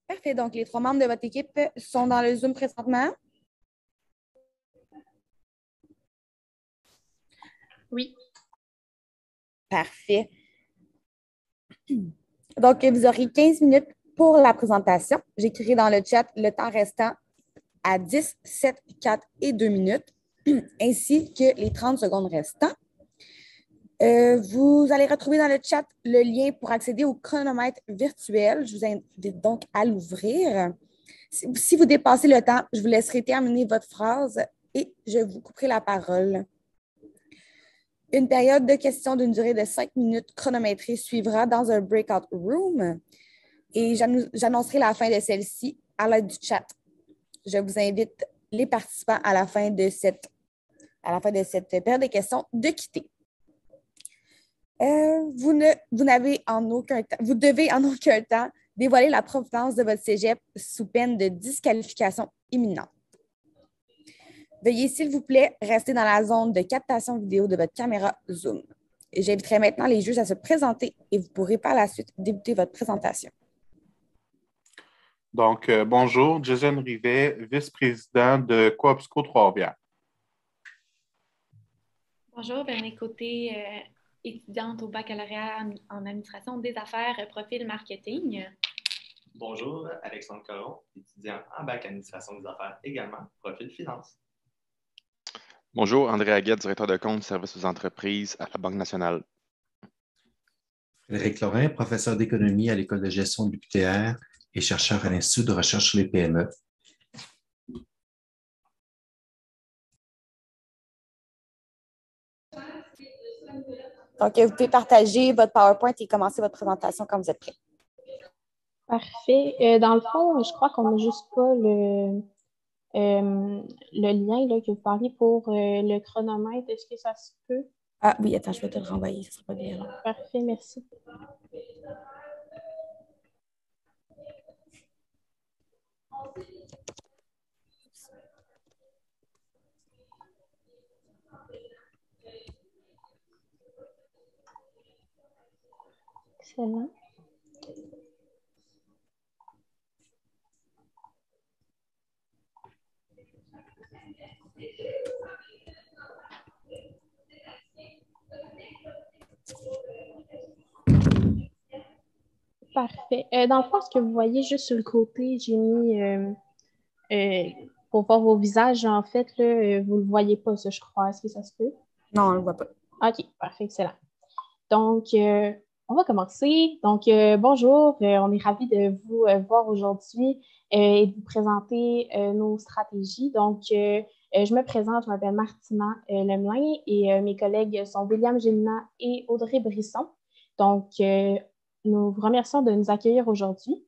Parfait. Donc, les 3 membres de votre équipe sont dans le Zoom présentement? Oui. Parfait. Donc, vous aurez 15 minutes pour la présentation. J'écrirai dans le chat le temps restant à 10, 7, 4 et 2 minutes, ainsi que les 30 secondes restants. Vous allez retrouver dans le chat le lien pour accéder au chronomètre virtuel. Je vous invite donc à l'ouvrir. Si vous dépassez le temps, je vous laisserai terminer votre phrase et je vous couperai la parole. Une période de questions d'une durée de 5 minutes chronométrée suivra dans un breakout room et j'annoncerai la fin de celle-ci à l'aide du chat. Je vous invite les participants à la fin de cette période de questions de quitter. Vous devez en aucun temps dévoiler la provenance de votre cégep sous peine de disqualification imminente. Veuillez, s'il vous plaît, rester dans la zone de captation vidéo de votre caméra Zoom. J'inviterai maintenant les juges à se présenter et vous pourrez par la suite débuter votre présentation. Donc, bonjour, Jason Rivet, vice-président de Coopsco Trois-Rivières. Bonjour, Véronique Côté, étudiante au baccalauréat en administration des affaires, profil marketing. Bonjour, Alexandre Caron, étudiant en bac administration des affaires également, profil finance. Bonjour, André Aguette, directeur de compte, services aux entreprises à la Banque nationale. Frédéric Lorrain, professeur d'économie à l'École de gestion de l'UQTR et chercheur à l'Institut de recherche sur les PME. Donc, vous pouvez partager votre PowerPoint et commencer votre présentation quand vous êtes prêt. Parfait. Dans le fond, je crois qu'on n'a juste pas le lien là, que vous parliez pour le chronomètre. Est-ce que ça se peut? Ah oui, attends, je vais te le renvoyer, ce ne sera pas bien long. Parfait, merci. Excellent. Parfait. Dans le fond, ce que vous voyez juste sur le côté, j'ai mis pour voir vos visages, en fait, là, vous ne le voyez pas, ça, je crois. Est-ce que ça se peut? Non, on ne le voit pas. OK, parfait, excellent. Donc, on va commencer. Donc, bonjour, on est ravis de vous voir aujourd'hui et de vous présenter nos stratégies. Donc, je me présente, je m'appelle Martina Lemelin et mes collègues sont William Gélina et Audrey Brisson. Donc, nous vous remercions de nous accueillir aujourd'hui.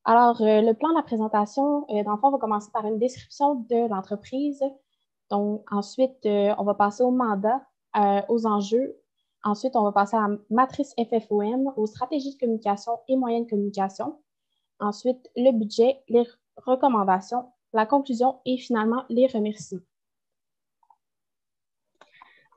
Alors, le plan de la présentation, dans le fond, on va commencer par une description de l'entreprise. Donc, ensuite, on va passer au mandat, aux enjeux. Ensuite, on va passer à la matrice FFOM, aux stratégies de communication et moyens de communication. Ensuite, le budget, les recommandations, la conclusion et finalement, les remerciements.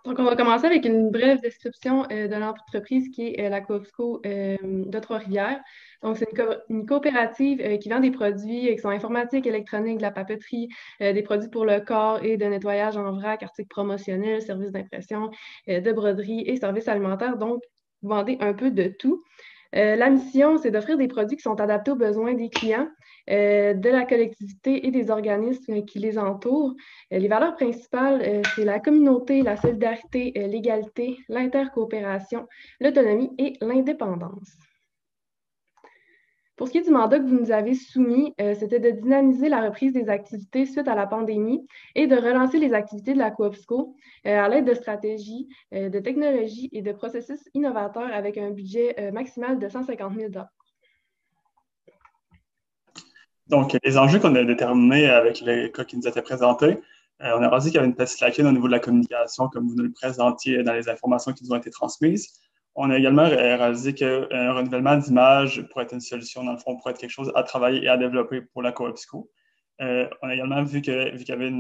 Donc, on va commencer avec une brève description de l'entreprise qui est la Coopsco de Trois-Rivières. Donc, c'est une coopérative qui vend des produits qui sont informatiques, électroniques, de la papeterie, des produits pour le corps et de nettoyage en vrac, articles promotionnels, services d'impression, de broderie et services alimentaires. Donc, vous vendez un peu de tout. La mission, c'est d'offrir des produits qui sont adaptés aux besoins des clients, de la collectivité et des organismes qui les entourent. Les valeurs principales, c'est la communauté, la solidarité, l'égalité, l'intercoopération, l'autonomie et l'indépendance. Pour ce qui est du mandat que vous nous avez soumis, c'était de dynamiser la reprise des activités suite à la pandémie et de relancer les activités de la Coopsco à l'aide de stratégies, de technologies et de processus innovateurs avec un budget maximal de 150 000 $. Donc, les enjeux qu'on a déterminés avec les cas qui nous étaient présentés, on a réalisé qu'il y avait une petite lacune au niveau de la communication, comme vous nous le présentiez dans les informations qui nous ont été transmises. On a également réalisé qu'un renouvellement d'image pourrait être une solution, dans le fond, pourrait être quelque chose à travailler et à développer pour la Coopsco. On a également vu qu'il y avait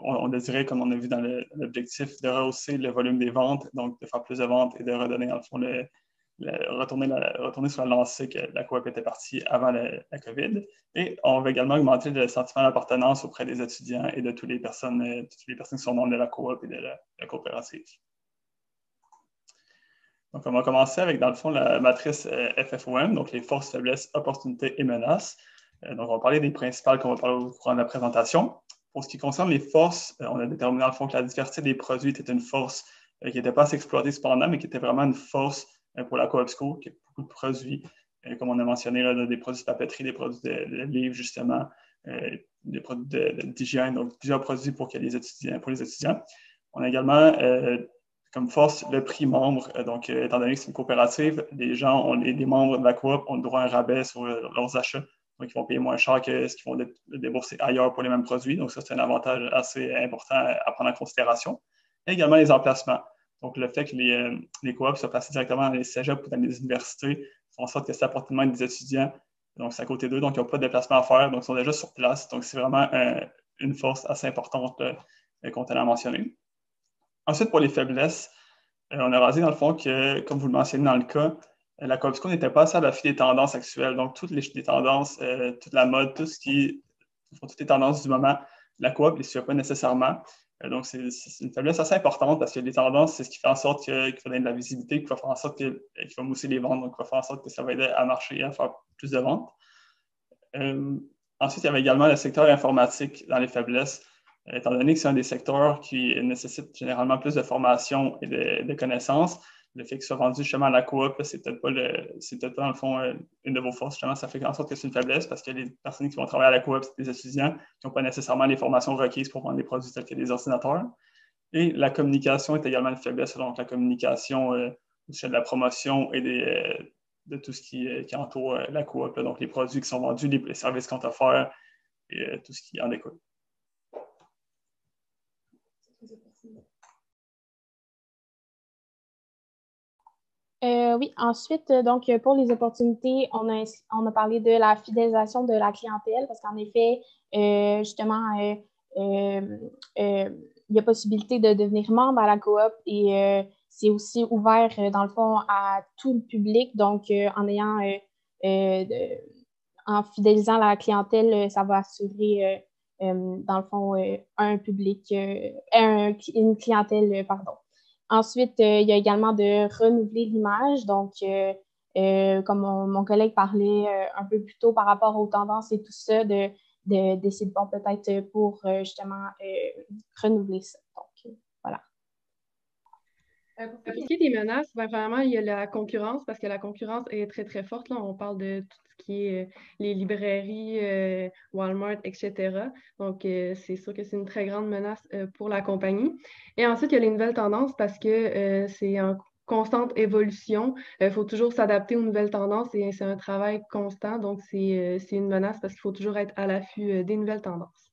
on désirait, comme on a vu dans l'objectif, de rehausser le volume des ventes, donc de faire plus de ventes et de redonner, dans le fond, retourner sur la lancée que la coop était partie avant la COVID. Et on va également augmenter le sentiment d'appartenance auprès des étudiants et de toutes les personnes qui sont membres de la coop et de la coopérative. Donc, on va commencer avec, dans le fond, la matrice FFOM, donc les forces, faiblesses, opportunités et menaces. Donc, on va parler des principales qu'on va parler au cours de la présentation. Pour ce qui concerne les forces, on a déterminé, dans le fond, que la diversité des produits était une force qui n'était pas assez exploitée cependant, mais qui était vraiment une force pour la Coop School, qui a beaucoup de produits, comme on a mentionné, là, des produits de papeterie, des produits de livres, justement, des produits d'hygiène, donc plusieurs produits pour les étudiants. On a également comme force le prix membre. Donc, étant donné que c'est une coopérative, les membres de la coop ont le droit à un rabais sur leurs achats. Donc, ils vont payer moins cher que ce qu'ils vont débourser ailleurs pour les mêmes produits. Donc, ça, c'est un avantage assez important à prendre en considération. Et également les emplacements. Donc, le fait que les coops soient placés directement dans les cégeps ou dans les universités font en sorte que c'est à portée de main des étudiants. Donc, c'est à côté d'eux. Donc, ils n'ont pas de déplacement à faire. Donc, ils sont déjà sur place. Donc, c'est vraiment une force assez importante qu'on tenait à mentionner. Ensuite, pour les faiblesses, on a rasé dans le fond que, comme vous le mentionnez dans le cas, la Coop School n'était pas assez à l'affût des tendances actuelles. Donc, toutes les tendances, toute la mode, toutes les tendances du moment, la coop ne les suit pas nécessairement. Donc, c'est une faiblesse assez importante parce que les tendances, c'est ce qui fait en sorte qu'il faut donner de la visibilité, qu'il va faire en sorte qu'il va mousser les ventes, donc il va faire en sorte que ça va aider à marcher et à faire plus de ventes. Ensuite, il y avait également le secteur informatique dans les faiblesses. Étant donné que c'est un des secteurs qui nécessite généralement plus de formation et de connaissances, le fait qu'il soit vendu justement à la coop, c'est peut-être pas dans le fond une de vos forces. Justement, ça fait en sorte que c'est une faiblesse parce que les personnes qui vont travailler à la coop, c'est des étudiants qui n'ont pas nécessairement les formations requises pour vendre des produits tels que des ordinateurs. Et la communication est également une faiblesse. Donc, la communication au sujet de la promotion et de tout ce qui entoure la coop. Donc, les produits qui sont vendus, les services qu'on offre et tout ce qui en découle. Oui, ensuite, donc pour les opportunités, on a parlé de la fidélisation de la clientèle parce qu'en effet, justement, il y a possibilité de devenir membre à la coop et c'est aussi ouvert, dans le fond, à tout le public. Donc, en fidélisant la clientèle, ça va assurer, dans le fond, un public, une clientèle, pardon. Ensuite, il y a également de renouveler l'image. Donc, comme mon collègue parlait un peu plus tôt par rapport aux tendances et tout ça, d'essayer de voir peut-être pour justement renouveler ça. Donc, voilà. Pour ce qui est des menaces, vraiment, il y a la concurrence parce que la concurrence est très, très forte. Là. On parle de tout ce qui est les librairies, Walmart, etc. Donc, c'est sûr que c'est une très grande menace pour la compagnie. Et ensuite, il y a les nouvelles tendances parce que c'est en constante évolution. Il faut toujours s'adapter aux nouvelles tendances et c'est un travail constant. Donc, c'est une menace parce qu'il faut toujours être à l'affût des nouvelles tendances.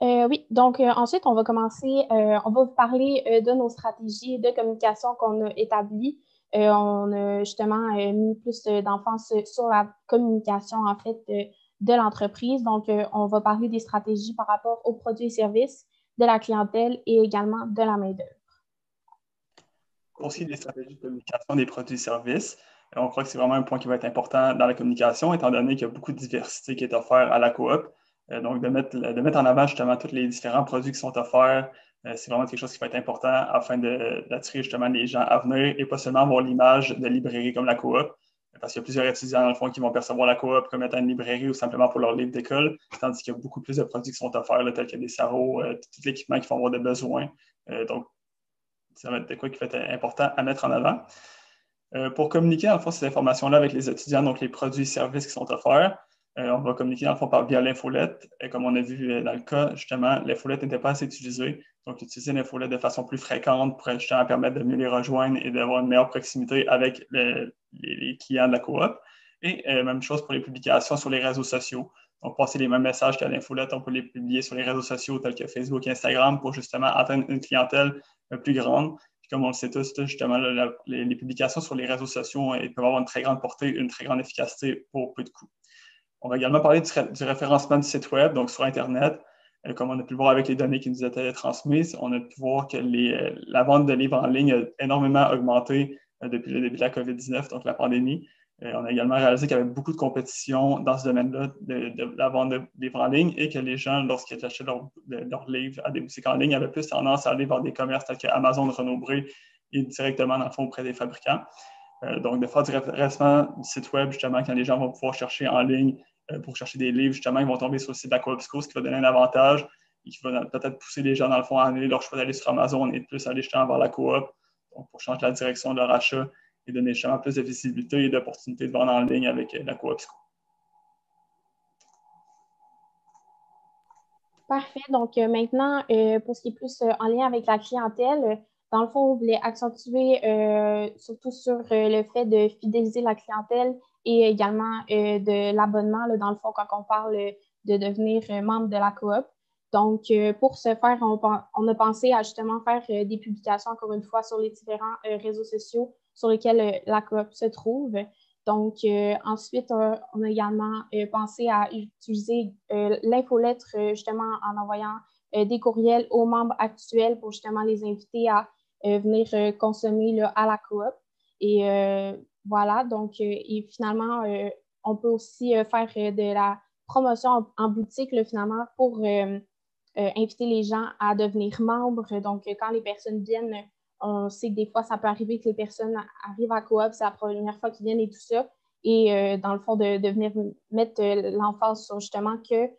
Oui, donc ensuite, on va commencer, on va vous parler de nos stratégies de communication qu'on a établies. On a justement mis plus d'emphase sur la communication, en fait, de l'entreprise. Donc, on va parler des stratégies par rapport aux produits et services, de la clientèle et également de la main-d'œuvre. Aussi, des stratégies de communication des produits et services. On croit que c'est vraiment un point qui va être important dans la communication, étant donné qu'il y a beaucoup de diversité qui est offerte à la coop. Donc, de mettre en avant justement tous les différents produits qui sont offerts, c'est vraiment quelque chose qui va être important afin d'attirer justement les gens à venir et pas seulement avoir l'image de librairie comme la coop, parce qu'il y a plusieurs étudiants dans le fond qui vont percevoir la coop comme étant une librairie ou simplement pour leur livre d'école, tandis qu'il y a beaucoup plus de produits qui sont offerts, là, tels que des sarraux, tout l'équipement qu'ils vont avoir de besoin. Donc, ça va être de quoi qui va être important à mettre en avant. Pour communiquer, dans le fond, ces informations-là avec les étudiants, donc les produits et services qui sont offerts, on va communiquer dans le fond via l'infolette. Comme on a vu dans le cas, justement, l'infolette n'était pas assez utilisée. Donc, utiliser l'infolette de façon plus fréquente pourrait justement permettre de mieux les rejoindre et d'avoir une meilleure proximité avec les clients de la coop. Et même chose pour les publications sur les réseaux sociaux. Donc, passer les mêmes messages qu'à l'infolette, on peut les publier sur les réseaux sociaux tels que Facebook et Instagram pour justement atteindre une clientèle plus grande. Puis comme on le sait tous, justement, les publications sur les réseaux sociaux peuvent avoir une très grande portée, une très grande efficacité pour peu de coûts. On va également parler du référencement du site Web, donc sur Internet. Comme on a pu le voir avec les données qui nous étaient transmises, on a pu voir que la vente de livres en ligne a énormément augmenté depuis le début de la COVID-19, donc la pandémie. On a également réalisé qu'il y avait beaucoup de compétition dans ce domaine-là de la vente de livres en ligne et que les gens, lorsqu'ils achetaient leurs livres à des boutiques en ligne, avaient plus tendance à aller vers des commerces tels que Amazon, Renaud-Bré et directement, dans le fond, auprès des fabricants. Donc, de faire du référencement du site web, justement, quand les gens vont pouvoir chercher en ligne pour chercher des livres, justement, ils vont tomber sur le site d'Aquabsco, ce qui va donner un avantage et qui va peut-être pousser les gens, dans le fond, à annuler leur choix d'aller sur Amazon et de plus aller justement vers la coop, donc pour changer la direction de leur achat et donner justement plus de visibilité et d'opportunités de vendre en ligne avec l'Aquabsco. Parfait. Donc, maintenant, pour ce qui est plus en lien avec la clientèle, dans le fond, on voulait accentuer surtout sur le fait de fidéliser la clientèle et également de l'abonnement, dans le fond, quand on parle de devenir membre de la coop. Donc, pour ce faire, on a pensé à justement faire des publications, encore une fois, sur les différents réseaux sociaux sur lesquels la coop se trouve. Donc, ensuite, on a également pensé à utiliser l'infolettre justement en envoyant des courriels aux membres actuels pour justement les inviter à venir consommer là, à la coop. Et voilà, donc, et finalement, on peut aussi faire de la promotion en boutique là, finalement pour inviter les gens à devenir membres. Donc, quand les personnes viennent, on sait que des fois, ça peut arriver que les personnes arrivent à coop, c'est la première fois qu'ils viennent et tout ça. Et dans le fond, de venir mettre l'emphase sur justement que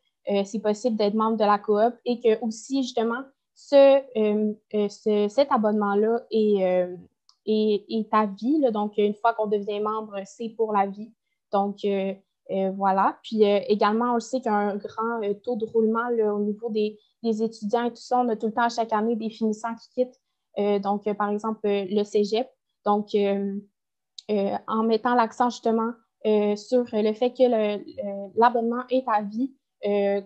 c'est possible d'être membre de la coop et que aussi, justement, cet abonnement-là est à vie. Là. Donc, une fois qu'on devient membre, c'est pour la vie. Donc, voilà. Puis également, on le sait qu'il y a un grand taux de roulement là, au niveau des étudiants et tout ça. On a tout le temps, chaque année, des finissants qui quittent. Donc, par exemple, le cégep. Donc, en mettant l'accent justement sur le fait que l'abonnement est à vie,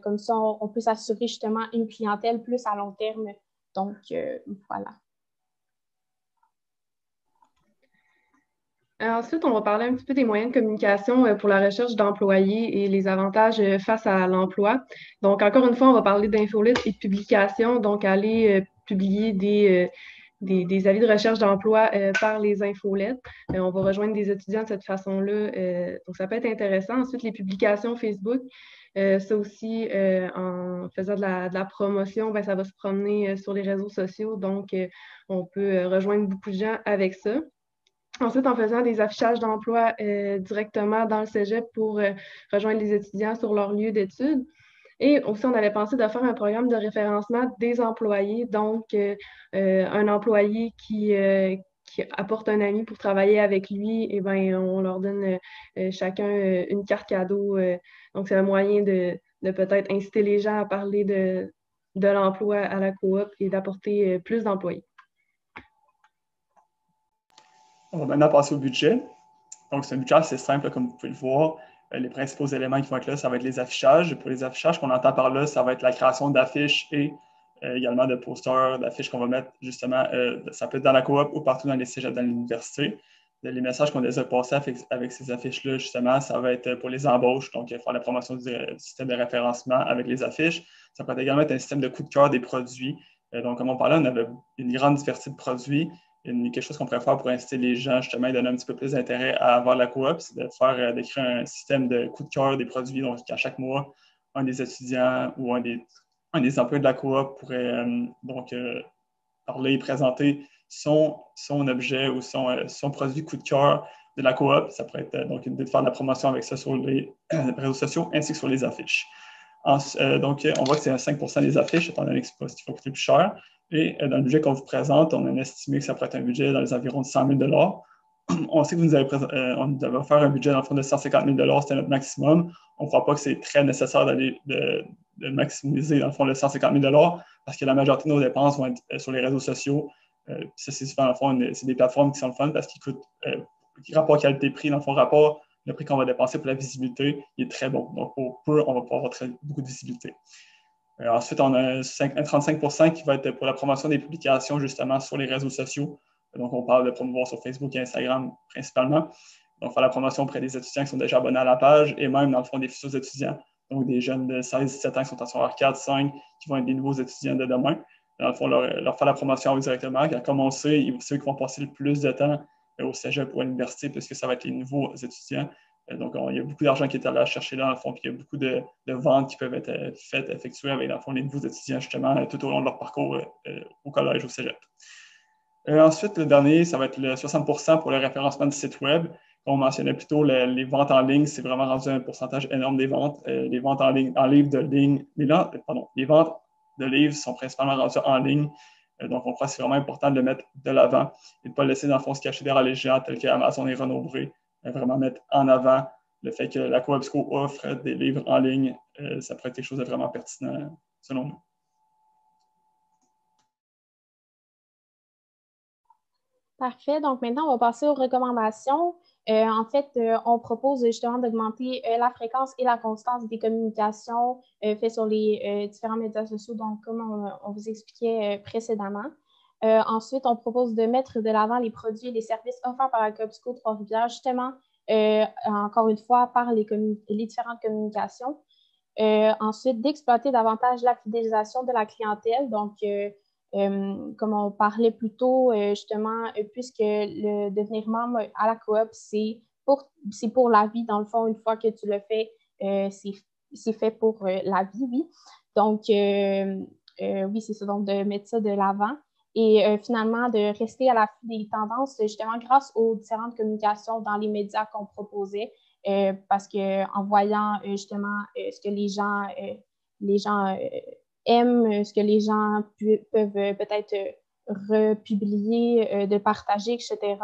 comme ça, on peut s'assurer justement une clientèle plus à long terme. Donc, voilà. Ensuite, on va parler un petit peu des moyens de communication pour la recherche d'employés et les avantages face à l'emploi. Donc, encore une fois, on va parler d'infolettes et de publications. Donc, aller publier des avis de recherche d'emploi par les infolettes. On va rejoindre des étudiants de cette façon-là. Donc, ça peut être intéressant. Ensuite, les publications Facebook. Ça aussi, en faisant de la promotion, ben, ça va se promener sur les réseaux sociaux. Donc, on peut rejoindre beaucoup de gens avec ça. Ensuite, en faisant des affichages d'emploi directement dans le cégep pour rejoindre les étudiants sur leur lieu d'études. Et aussi, on avait pensé de faire un programme de référencement des employés. Donc, un employé qui apporte un ami pour travailler avec lui, eh bien, on leur donne chacun une carte cadeau. Donc, c'est un moyen de peut-être inciter les gens à parler de l'emploi à la coop et d'apporter plus d'employés. On va maintenant passer au budget. Donc, c'est un budget assez simple, comme vous pouvez le voir. Les principaux éléments qui vont être là, ça va être les affichages. Pour les affichages qu'on entend par là, ça va être la création d'affiches et également de posters, d'affiches qu'on va mettre justement, ça peut être dans la coop ou partout dans les cégeps, dans l'université. Les messages qu'on a passés avec ces affiches-là, justement, ça va être pour les embauches, donc faire la promotion du système de référencement avec les affiches. Ça peut également être un système de coup de cœur des produits. Donc, comme on parlait, on avait une grande diversité de produits. Quelque chose qu'on pourrait faire pour inciter les gens, justement, et donner un petit peu plus d'intérêt à avoir la coop, c'est de créer un système de coup de cœur des produits. Donc, à chaque mois, un des étudiants ou un des employés de la coop pourrait parler et présenter son objet ou son produit coup de cœur de la coop. Ça pourrait être donc une idée de faire de la promotion avec ça sur les réseaux sociaux ainsi que sur les affiches. Donc, on voit que c'est à 5 % des affiches, étant donné que c'est pas ce qui va coûter plus cher. Et dans le budget qu'on vous présente, on a estimé que ça pourrait être un budget dans les environs de 100 000 $. On sait que vous nous avez on devait faire un budget dans le fond de 150 000 $, c'était notre maximum. On ne croit pas que c'est très nécessaire d'aller de maximiser dans le fond le 150 000 $ parce que la majorité de nos dépenses vont être sur les réseaux sociaux. Ça, c'est souvent, dans le fond, c'est des plateformes qui sont le fun parce qu'ils coûtent rapport qualité-prix, dans le fond, rapport le prix qu'on va dépenser pour la visibilité, il est très bon. Donc, pour peu, on va pouvoir avoir beaucoup de visibilité. Ensuite, on a un 35 % qui va être pour la promotion des publications, justement, sur les réseaux sociaux. Donc, on parle de promouvoir sur Facebook et Instagram principalement. Donc, faire la promotion auprès des étudiants qui sont déjà abonnés à la page et même, dans le fond, des futurs étudiants. donc des jeunes de 16-17 ans qui sont en secondaire 4, 5, qui vont être des nouveaux étudiants de demain. Dans le fond, leur faire la promotion directement. À commencer, ceux qui vont passer le plus de temps au cégep ou à l'université, puisque ça va être les nouveaux étudiants. Donc, il y a beaucoup d'argent qui est allé à chercher là, dans le fond, puis il y a beaucoup de ventes qui peuvent être faites, effectuées avec, dans le fond, les nouveaux étudiants, justement, tout au long de leur parcours au collège, au cégep. Ensuite, le dernier, ça va être le 60% pour le référencement du site Web. Comme on mentionnait plus tôt, les ventes en ligne, c'est vraiment rendu un pourcentage énorme des ventes. Les ventes en ligne, en livre de ligne, les ventes de livres sont principalement rendues en ligne. Donc, on croit que c'est vraiment important de le mettre de l'avant et de ne pas le laisser, dans le fond, se cacher derrière les géants tels qu'Amazon et Renaud Bré. Vraiment mettre en avant le fait que la Coopsco offre des livres en ligne. Ça pourrait être quelque chose de vraiment pertinent, selon nous. Parfait. Donc, maintenant, on va passer aux recommandations. En fait, on propose justement d'augmenter la fréquence et la constance des communications faites sur les différents médias sociaux, donc comme on vous expliquait précédemment. Ensuite, on propose de mettre de l'avant les produits et les services offerts par la Coopsco Trois-Rivières, justement, encore une fois, par les différentes communications. Ensuite, d'exploiter davantage la fidélisation de la clientèle, donc comme on parlait plus tôt, justement, puisque le devenir membre à la coop, c'est pour la vie, dans le fond, une fois que tu le fais, c'est fait pour la vie, oui. Donc, oui, c'est ça, donc de mettre ça de l'avant et finalement de rester à l'affût des tendances, justement, grâce aux différentes communications dans les médias qu'on proposait, parce qu'en voyant justement ce que les gens aiment, ce que les gens peuvent peut-être republier, de partager, etc.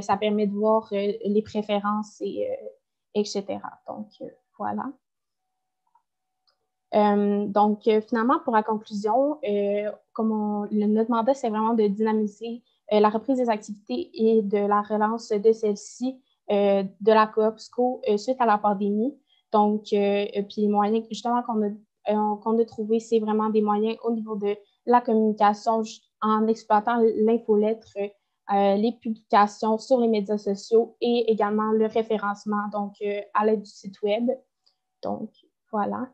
Ça permet de voir les préférences, etc. Donc, voilà. Donc, finalement, pour la conclusion, comme notre mandat, c'est vraiment de dynamiser la reprise des activités et de la relance de celles-ci de la Coopsco suite à la pandémie. Donc, puis les moyens justement qu'on a trouvés, c'est vraiment des moyens au niveau de la communication en exploitant l'infolettre, les publications sur les médias sociaux et également le référencement, donc à l'aide du site Web. Donc, voilà.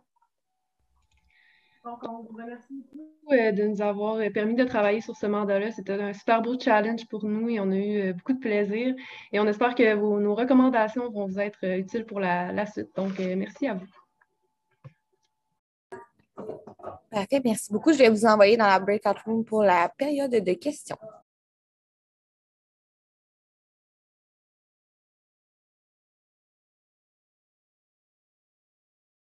Donc, on vous remercie beaucoup de nous avoir permis de travailler sur ce mandat-là. C'était un super beau challenge pour nous et on a eu beaucoup de plaisir. Et on espère que nos recommandations vont vous être utiles pour la suite. Donc, merci à vous. Parfait, merci beaucoup. Je vais vous envoyer dans la breakout room pour la période de questions.